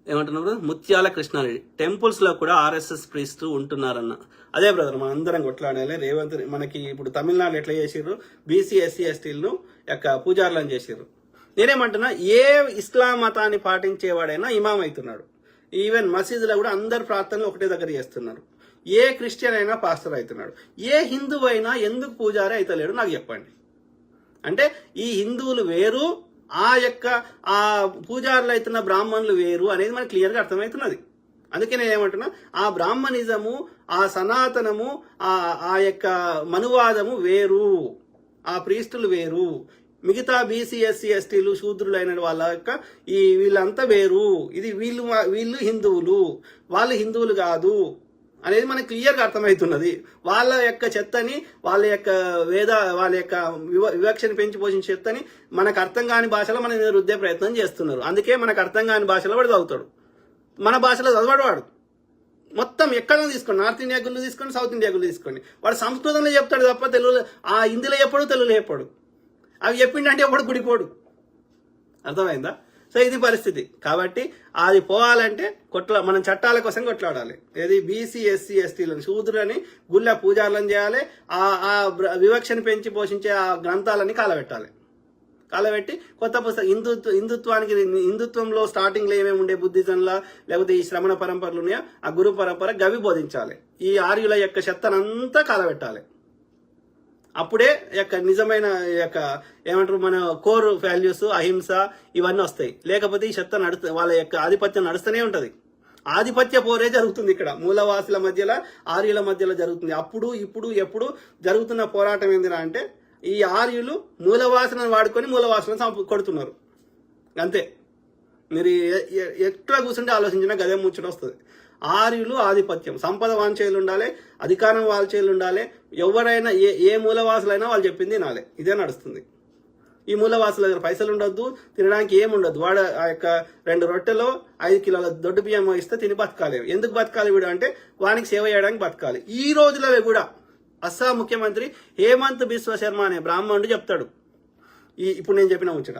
ఏమంటున్నారు, ముత్యాల కృష్ణారెడ్డి టెంపుల్స్ లో కూడా ఆర్ఎస్ఎస్ ప్రీస్ట్ ఉంటున్నారన్న. అదే బ్రదర్, మనం అందరం కొట్లాడాలి. రేవంత్ మనకి ఇప్పుడు తమిళనాడు ఎట్లా చేసిర్రు, బీసీ ఎస్సీ ఎస్టీలను యొక్క పూజారులను చేసిర్రు. నేనేమంటున్నా, ఏ ఇస్లాం మతాన్ని పాటించేవాడైనా ఇమాం అవుతున్నాడు. ఈవెన్ మసీదులో కూడా అందరు ప్రార్థనలు ఒకటే దగ్గర చేస్తున్నారు. ఏ క్రిస్టియన్ అయినా పాస్టర్ అవుతున్నాడు. ఏ హిందువు అయినా ఎందుకు పూజారి అవుతలేడు నాకు చెప్పండి. అంటే ఈ హిందువులు వేరు, ఆ పూజారులు అవుతున్న బ్రాహ్మణులు వేరు అనేది మనకు క్లియర్గా అర్థమవుతున్నది. అందుకే నేను ఏమంటున్నా, ఆ బ్రాహ్మణిజము, ఆ సనాతనము, ఆ యొక్క మనువాదము వేరు, ఆ ప్రీస్టులు వేరు. మిగతా బీసీ ఎస్సీ ఎస్టీలు శూద్రులు అయిన వాళ్ళ యొక్క వీళ్ళంతా వేరు. ఇది వీళ్ళు హిందువులు, వాళ్ళు హిందువులు కాదు అనేది మనకు క్లియర్గా అర్థమవుతున్నది. వాళ్ళ యొక్క చెత్తని, వాళ్ళ యొక్క వివక్షని పెంచి పోషించే చెత్తని మనకు అర్థం కాని భాషలో మన మీద రుద్దే ప్రయత్నం చేస్తున్నారు. అందుకే మనకు అర్థం కాని భాషలో వాడు చదువుతాడు, మన భాషలో చదవడు వాడు. మొత్తం ఎక్కడ తీసుకోండి, నార్త్ ఇండియా గుళ్ళు తీసుకోండి, సౌత్ ఇండియా గుళ్ళు తీసుకోండి, వాడు సంస్కృతంలో చెప్తాడు తప్ప తెలుగులో, హిందీలో చెప్పాడు, తెలుగులో చెప్పాడు. అవి చెప్పిండంటే ఎప్పుడు గుడిపోడు. అర్థమైందా? సో ఇది పరిస్థితి. కాబట్టి అది పోవాలంటే మనం చట్టాల కోసం కొట్లాడాలి. ఏది బీసీ ఎస్సీ ఎస్టీలను, శూద్రులని గుళ్ళ పూజారులను చేయాలి. ఆ వివక్షను పెంచి పోషించే ఆ గ్రంథాలని కాలబెట్టి కొత్త పుస్తకం హిందుత్వంలో స్టార్టింగ్లో ఏమేమి ఉండే బుద్ధిజంలా, లేకపోతే ఈ శ్రమణ పరంపరలు ఉన్నాయో ఆ గురు పరంపర గవి బోధించాలి. ఈ ఆర్యుల యొక్క చెత్తనంతా కాలబెట్టాలి. అప్పుడే యొక్క నిజమైన యొక్క ఏమంటారు, మన కోర్ వాల్యూస్, అహింస ఇవన్నీ వస్తాయి. లేకపోతే ఈ చెత్త వాళ్ళ యొక్క ఆధిపత్యం నడుస్తూనే ఉంటుంది. ఆధిపత్య పోరే జరుగుతుంది ఇక్కడ, మూలవాసుల మధ్యలో ఆర్యుల మధ్యలో జరుగుతుంది. అప్పుడు ఇప్పుడు ఎప్పుడు జరుగుతున్న పోరాటం ఏందిరా అంటే, ఈ ఆర్యులు మూలవాసులను వాడుకొని మూలవాసులను కొడుతున్నారు. అంతే. మీరు ఎట్లా కూర్చుంటే ఆలోచించినా గదే ముచ్చట వస్తుంది. ఆర్యులు ఆధిపత్యం, సంపద వాంఛేయులు ఉండాలి, అధికారం వాంఛేయులు ఉండాలి. ఎవరైనా ఏ మూలవాసులైనా వాళ్ళు చెప్పింది వినాలి. ఇదే నడుస్తుంది. ఈ మూలవాసుల దగ్గర పైసలు ఉండొద్దు, తినడానికి ఏముండొద్దు. వాడు ఆ యొక్క 2 రొట్టెలో 5 కిలోల దొడ్డు బియ్యం ఇస్తే తిని బతకాలి. ఎందుకు బతకాలి వీడు అంటే, వానికి సేవ చేయడానికి బతకాలి. ఈ రోజులో కూడా అస్సాం ముఖ్యమంత్రి హేమంత్ బిశ్వ శర్మ అనే బ్రాహ్మణుడు చెప్తాడు, ఇప్పుడు నేను చెప్పిన ముచ్చట,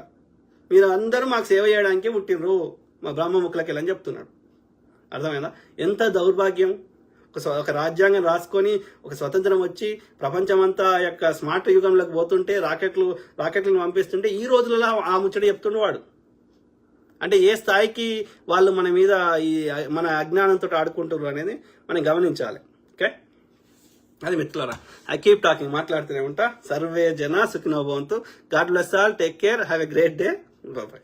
మీరు అందరూ మాకు సేవ చేయడానికి పుట్టినరు, మా బ్రాహ్మ ముఖ్యులకి వెళ్ళని చెప్తున్నాడు. అర్థమైందా? ఎంత దౌర్భాగ్యం. ఒక రాజ్యాంగం రాసుకొని ఒక స్వతంత్రం వచ్చి ప్రపంచమంతా యొక్క స్మార్ట్ యుగంలోకి పోతుంటే, రాకెట్లను పంపిస్తుంటే ఈ రోజులలో ఆ ముచ్చట చెప్తుండేవాడు. అంటే ఏ స్థాయికి వాళ్ళు మన మీద మన అజ్ఞానంతో ఆడుకుంటారు అనేది మనం గమనించాలి. ఓకే, అది మిత్రులారా, ఐ కీప్ టాకింగ్, మాట్లాడుతూనే ఉంటా. సర్వే జన సుఖినో భవంతు. God bless all, take care, have a great day, by by.